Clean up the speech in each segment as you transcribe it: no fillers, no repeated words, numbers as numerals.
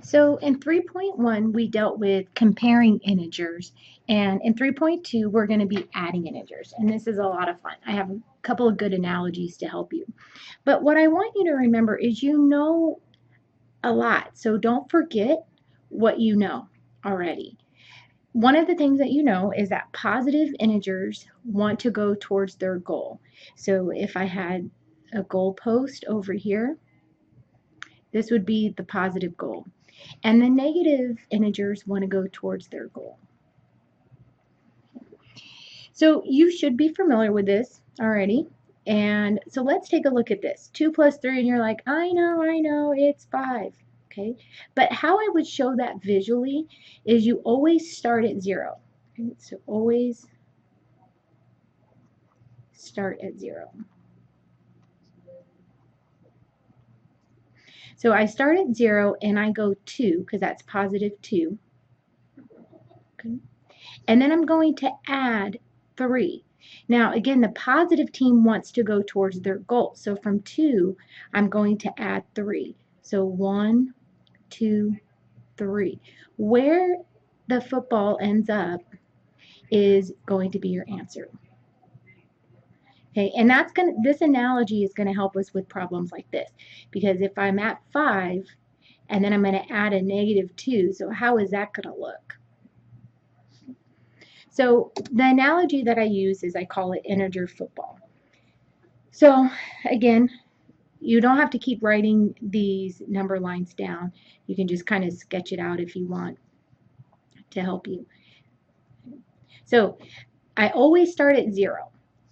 So in 3.1, we dealt with comparing integers, and in 3.2, we're going to be adding integers, and this is a lot of fun. I have a couple of good analogies to help you. But what I want you to remember is you know a lot, so don't forget what you know already. One of the things that you know is that positive integers want to go towards their goal. So if I had a goalpost over here, this would be the positive goal. And the negative integers want to go towards their goal. So you should be familiar with this already. And so let's take a look at this. 2 plus 3, and you're like, I know, it's 5. Okay, but how I would show that visually is you always start at 0. Okay? So always start at 0. So I start at 0 and I go 2 because that's positive 2. Okay. And then I'm going to add 3. Now, again, the positive team wants to go towards their goal. So from 2, I'm going to add 3. So 1, 2, 3. Where the football ends up is going to be your answer. Okay, and this analogy is going to help us with problems like this. Because if I'm at 5, and then I'm going to add a negative 2, so how is that going to look? So the analogy that I use is I call it integer football. So again, you don't have to keep writing these number lines down. You can just kind of sketch it out if you want to help you. So I always start at 0.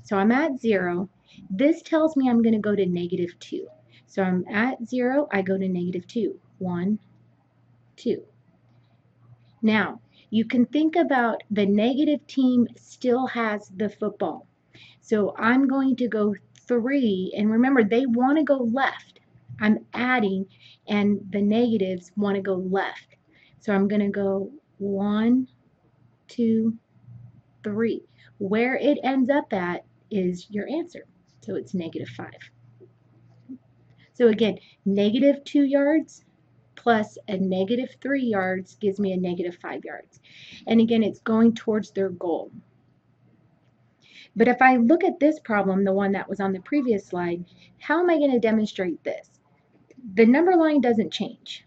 So I'm at 0. This tells me I'm going to go to negative 2. So I'm at 0, I go to negative 2. 1, 2. Now, you can think about the negative team still has the football. So I'm going to go 3, and remember, they want to go left. I'm adding, and the negatives want to go left. So I'm going to go 1, 2, 3. Where it ends up at is your answer. So it's negative 5. So again, negative 2 yards plus a negative 3 yards gives me a negative 5 yards. And again, it's going towards their goal. But if I look at this problem, the one that was on the previous slide, how am I going to demonstrate this? The number line doesn't change.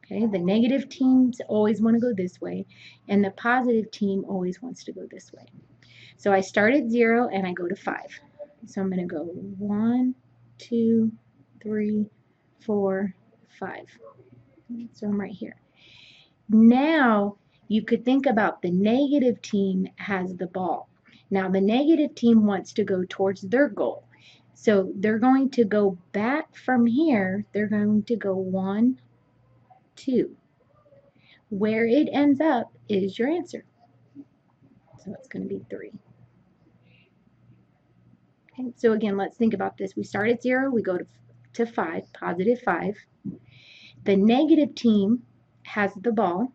Okay, the negative teams always want to go this way, and the positive team always wants to go this way. So I start at 0 and I go to 5. So I'm going to go 1, 2, 3, 4, 5. So I'm right here. Now you could think about the negative team has the ball. Now the negative team wants to go towards their goal. So they're going to go back from here. They're going to go 1, 2. Where it ends up is your answer. So it's going to be 3. Okay, so again, let's think about this. We start at 0, we go to 5, positive 5. The negative team has the ball,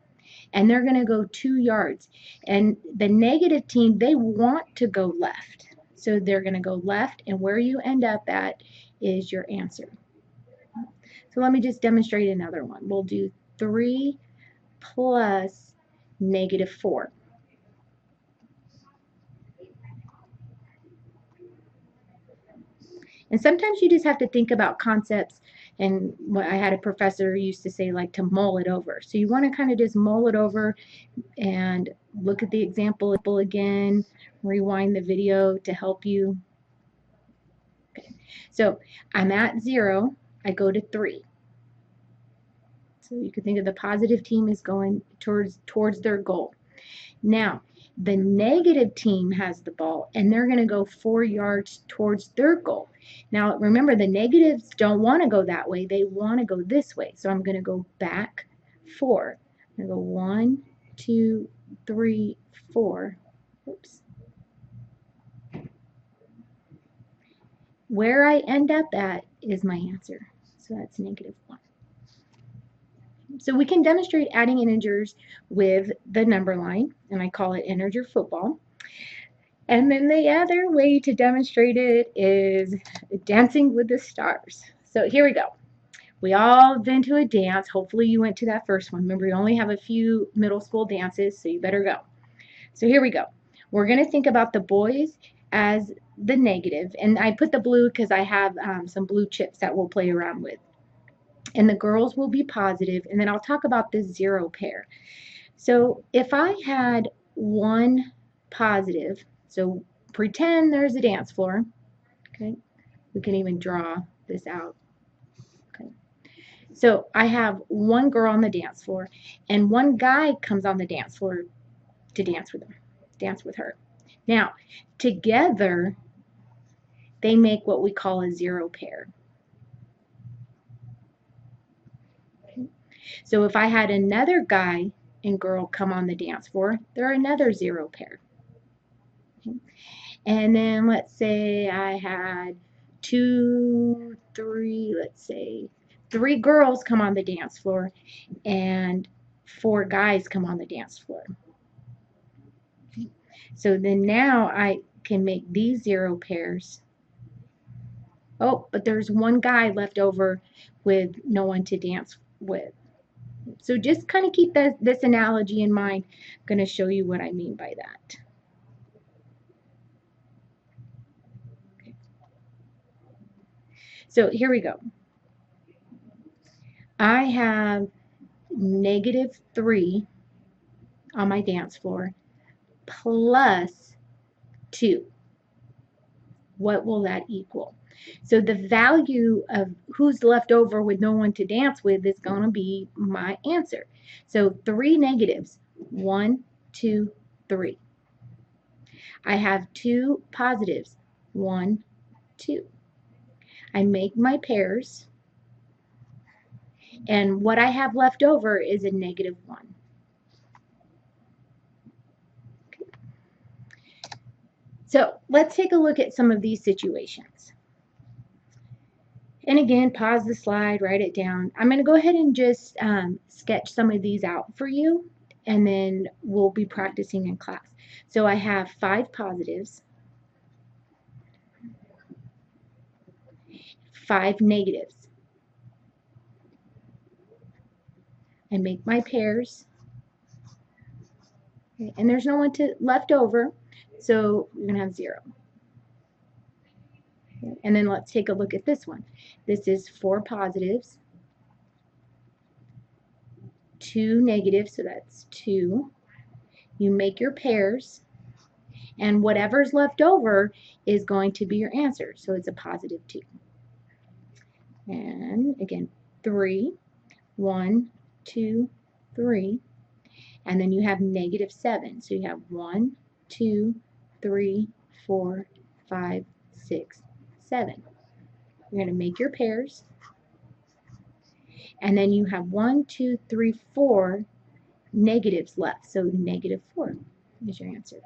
and they're going to go 2 yards. And the negative team, they want to go left. So they're going to go left, and where you end up at is your answer. So let me just demonstrate another one. We'll do 3 plus negative 4. And sometimes you just have to think about concepts, and what I had a professor used to say, like, to mull it over. So you want to kind of just mull it over and look at the example again, rewind the video to help you. Okay. So I'm at 0, I go to 3. So you can think of the positive team is going towards their goal. Now, the negative team has the ball, and they're going to go 4 yards towards their goal. Now, remember, the negatives don't want to go that way. They want to go this way. So I'm going to go back 4. I'm going to go 1, 2, 3, 4. Oops. Where I end up at is my answer. So that's negative 1. So we can demonstrate adding integers with the number line, and I call it integer football. And then the other way to demonstrate it is dancing with the stars. So here we go. We all have been to a dance. Hopefully you went to that first one. Remember, you only have a few middle school dances, so you better go. So here we go. We're going to think about the boys as the negative, and I put the blue because I have some blue chips that we'll play around with. And the girls will be positive, and then I'll talk about this zero pair. So if I had one positive, so pretend there's a dance floor, okay? We can even draw this out. Okay. So I have one girl on the dance floor, and one guy comes on the dance floor to dance with her. Now, together, they make what we call a zero pair. Okay. So if I had another guy and girl come on the dance floor, they're another zero pair. Okay. And then let's say I had three girls come on the dance floor and 4 guys come on the dance floor. Okay. So then now I can make these zero pairs. Oh, but there's one guy left over with no one to dance with. So just kind of keep this analogy in mind. I'm going to show you what I mean by that. Okay. So here we go. I have -3 on my dance floor plus 2. What will that equal? So the value of who's left over with no one to dance with is going to be my answer. So 3 negatives, 1, 2, 3. I have 2 positives, 1, 2. I make my pairs, and what I have left over is a -1. So let's take a look at some of these situations. And again, pause the slide, write it down. I'm going to go ahead and just sketch some of these out for you, and then we'll be practicing in class. So I have 5 positives, 5 negatives. I make my pairs, okay, and there's no one left over, so we're going to have 0. Okay, and then let's take a look at this one. This is 4 positives, 2 negatives, so that's 2. You make your pairs, and whatever's left over is going to be your answer, so it's a +2. And again, 3, 1, 2, 3, and then you have -7. So you have 1, 2, 3, 4, 5, 6, 7. You're going to make your pairs, and then you have 1, 2, 3, 4 negatives left. So -4 is your answer.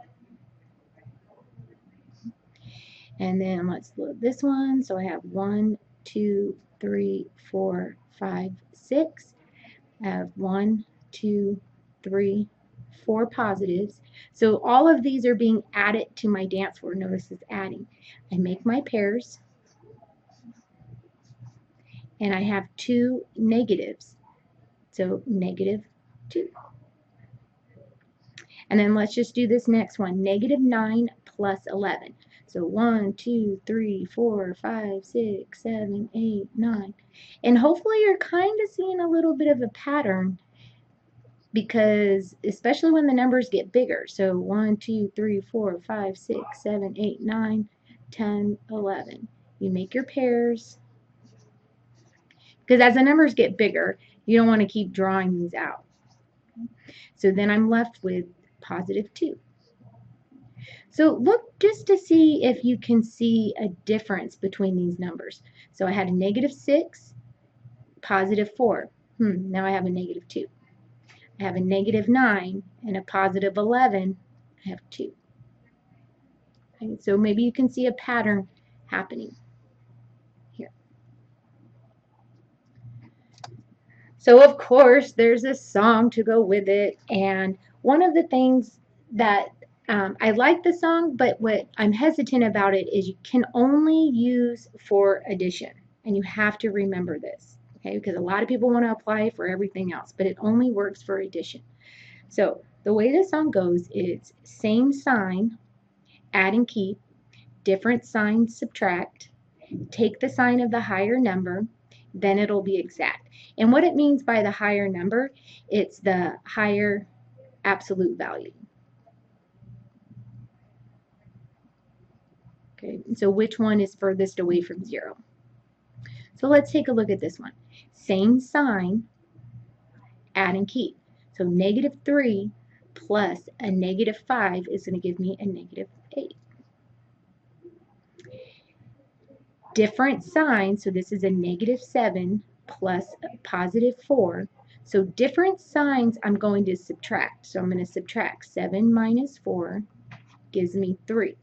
And then let's load this one. So I have 1, 2, 3, 4, 5, 6. I have 1, 2, 3, 4 positives. So all of these are being added to my dance floor. Notice it's adding. I make my pairs, and I have 2 negatives. So -2. And then let's just do this next one. -9 plus 11. So 1, 2, 3, 4, 5, 6, 7, 8, 9. And hopefully you're kind of seeing a little bit of a pattern, because especially when the numbers get bigger. So 1, 2, 3, 4, 5, 6, 7, 8, 9, 10, 11. You make your pairs, because as the numbers get bigger, you don't want to keep drawing these out. So then I'm left with +2. So look just to see if you can see a difference between these numbers. So I had a -6, +4. Now I have a -2. I have a -9 and a +11. I have 2. Okay, so maybe you can see a pattern happening here. So of course there's a song to go with it, and one of the things that I like the song, but what I'm hesitant about it is you can only use for addition, and you have to remember this. Okay, because a lot of people want to apply it for everything else, but it only works for addition. So the way this song goes is same sign, add and keep, different sign, subtract, take the sign of the higher number, then it'll be exact. And what it means by the higher number, it's the higher absolute value. Okay, so which one is furthest away from 0? So let's take a look at this one. Same sign, add and keep. So -3 plus a -5 is going to give me a -8. Different sign, so this is a -7 plus a +4. So different signs I'm going to subtract. So I'm going to subtract 7 minus 4 gives me 3.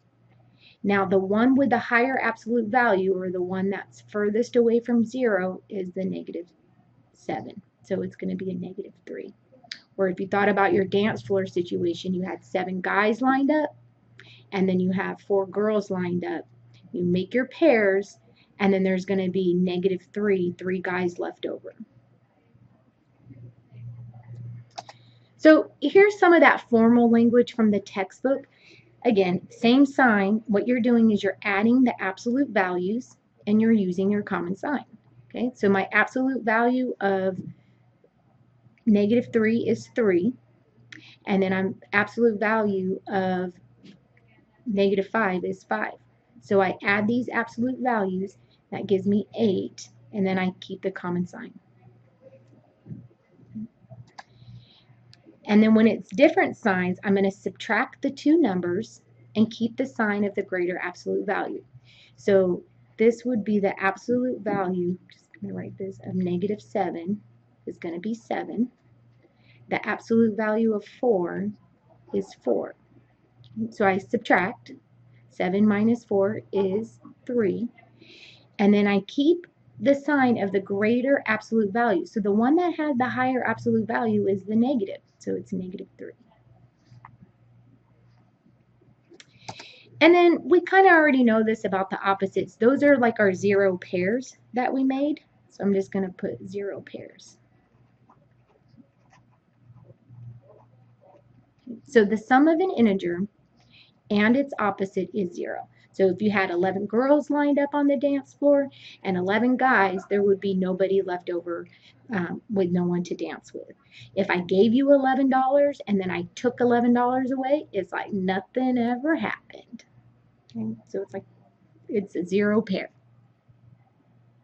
Now the one with the higher absolute value, or the one that's furthest away from 0, is the -7. So it's going to be a -3. Or if you thought about your dance floor situation, you had 7 guys lined up, and then you have 4 girls lined up. You make your pairs, and then there's going to be -3, 3 guys left over. So here's some of that formal language from the textbook. Again, same sign. What you're doing is you're adding the absolute values and you're using your common sign. Okay, so my absolute value of -3 is 3, and then I'm absolute value of -5 is 5. So I add these absolute values, that gives me 8, and then I keep the common sign. And then when it's different signs, I'm going to subtract the two numbers and keep the sign of the greater absolute value. So this would be the absolute value, just going to write this, of -7 is going to be 7. The absolute value of 4 is 4. So I subtract. 7 minus 4 is 3. And then I keep the sign of the greater absolute value. So the one that had the higher absolute value is the negative. So it's -3. And then we kind of already know this about the opposites. Those are like our 0 pairs that we made. So I'm just going to put 0 pairs. So the sum of an integer and its opposite is 0. So if you had 11 girls lined up on the dance floor and 11 guys, there would be nobody left over with no one to dance with. If I gave you $11 and then I took $11 away, it's like nothing ever happened. Okay? So it's a 0 pair.